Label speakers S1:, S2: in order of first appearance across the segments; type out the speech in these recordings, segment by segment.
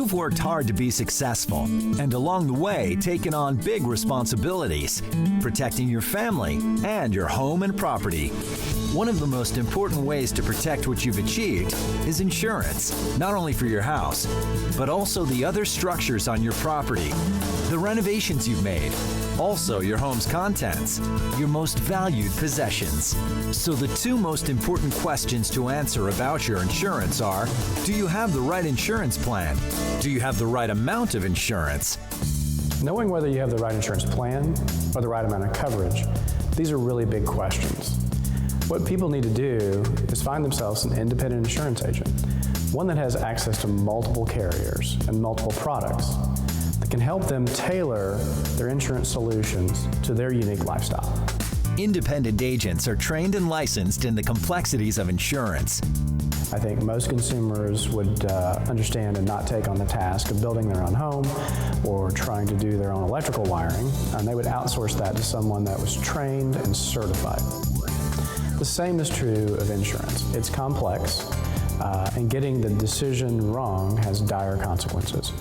S1: You've worked hard to be successful, and along the way, taken on big responsibilities, protecting your family and your home and property. One of the most important ways to protect what you've achieved is insurance, not only for your house, but also the other structures on your property, the renovations you've made, also your home's contents, your most valued possessions. So the two most important questions to answer about your insurance are, do you have the right insurance plan? Do you have the right amount of insurance?
S2: Knowing whether you have the right insurance plan or the right amount of coverage, these are really big questions. What people need to do is find themselves an independent insurance agent, one that has access to multiple carriers and multiple products that can help them tailor their insurance solutions to their unique lifestyle.
S1: Independent agents are trained and licensed in the complexities of insurance.
S2: I think most consumers would understand and not take on the task of building their own home or trying to do their own electrical wiring, and they would outsource that to someone that was trained and certified. The same is true of insurance. It's complex, and getting the decision wrong has dire consequences.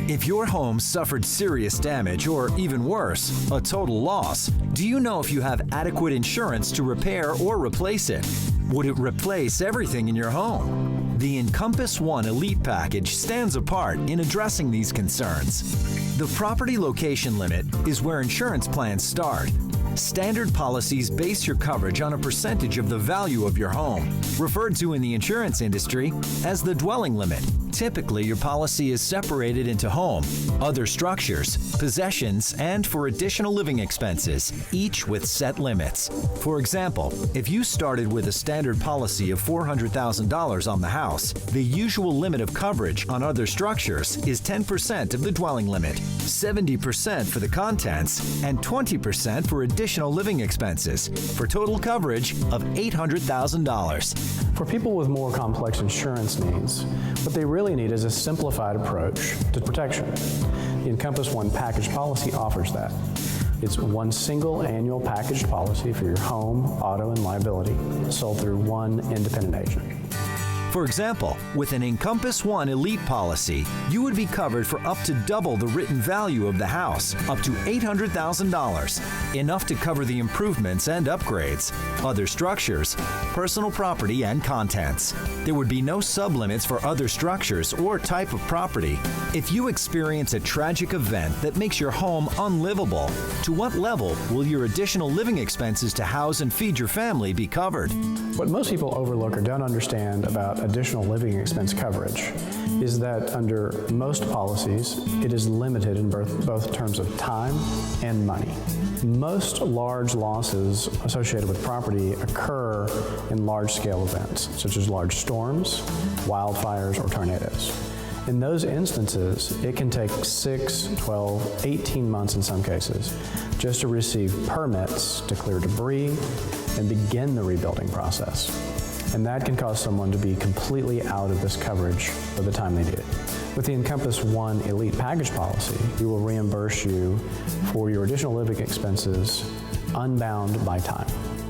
S1: If your home suffered serious damage, or even worse, a total loss, do you know if you have adequate insurance to repair or replace it? Would it replace everything in your home? The Encompass One Elite Package stands apart in addressing these concerns. The property location limit is where insurance plans start. Standard policies base your coverage on a percentage of the value of your home, referred to in the insurance industry as the dwelling limit. Typically, your policy is separated into home, other structures, possessions, and for additional living expenses, each with set limits. For example, if you started with a standard policy of $400,000 on the house, the usual limit of coverage on other structures is 10% of the dwelling limit, 70% for the contents, and 20% for additional living expenses, for total coverage of $800,000.
S2: For people with more complex insurance needs, what they really need is a simplified approach to protection. The Encompass One package policy offers that. It's one single annual packaged policy for your home, auto, and liability, sold through one independent agent.
S1: For example, with an Encompass One Elite policy, you would be covered for up to double the written value of the house, up to $800,000, enough to cover the improvements and upgrades, other structures, personal property, and contents. There would be no sublimits for other structures or type of property. If you experience a tragic event that makes your home unlivable, to what level will your additional living expenses to house and feed your family be covered?
S2: What most people overlook or don't understand about additional living expense coverage is that under most policies, it is limited in both terms of time and money. Most large losses associated with property occur in large-scale events, such as large storms, wildfires, or tornadoes. In those instances, it can take 6, 12, 18 months in some cases just to receive permits to clear debris and begin the rebuilding process. And that can cause someone to be completely out of this coverage by the time they need it. With the Encompass One Elite Package policy, we will reimburse you for your additional living expenses unbound by time.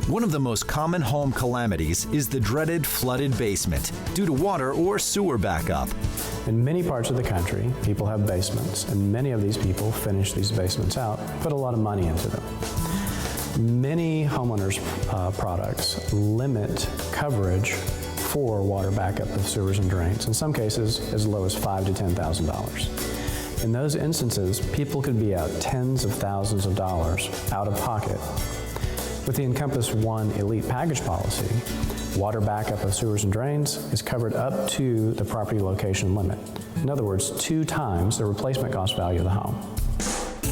S1: One of the most common home calamities is the dreaded flooded basement due to water or sewer backup.
S2: In many parts of the country, people have basements, and many of these people finish these basements out, put a lot of money into them. Many homeowners' products limit coverage for water backup of sewers and drains, in some cases as low as $5,000 to $10,000. In those instances, people could be out tens of thousands of dollars out of pocket. With the Encompass One Elite Package policy, water backup of sewers and drains is covered up to the property location limit. In other words, 2 times the replacement cost value of the home.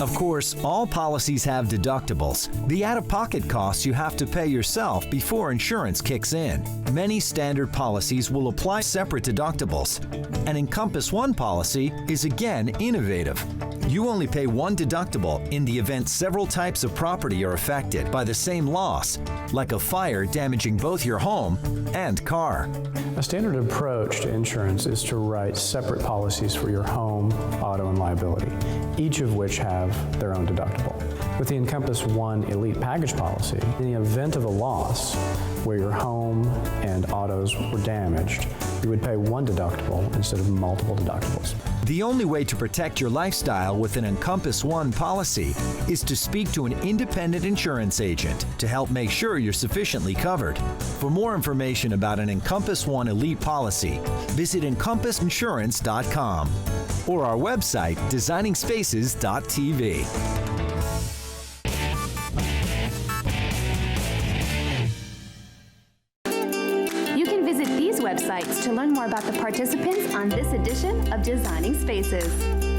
S1: Of course, all policies have deductibles, the out-of-pocket costs you have to pay yourself before insurance kicks in. Many standard policies will apply separate deductibles. An Encompass One policy is again innovative. You only pay one deductible in the event several types of property are affected by the same loss, like a fire damaging both your home and car.
S2: A standard approach to insurance is to write separate policies for your home, auto, and liability, each of which have their own deductible. With the Encompass One Elite Package policy, in the event of a loss where your home and autos were damaged, you would pay one deductible instead of multiple deductibles.
S1: The only way to protect your lifestyle with an Encompass One policy is to speak to an independent insurance agent to help make sure you're sufficiently covered. For more information about an Encompass One Elite policy, visit EncompassInsurance.com or our website, designingspaces.tv.
S3: You can visit these websites to learn more about the participants on this edition of Designing Spaces.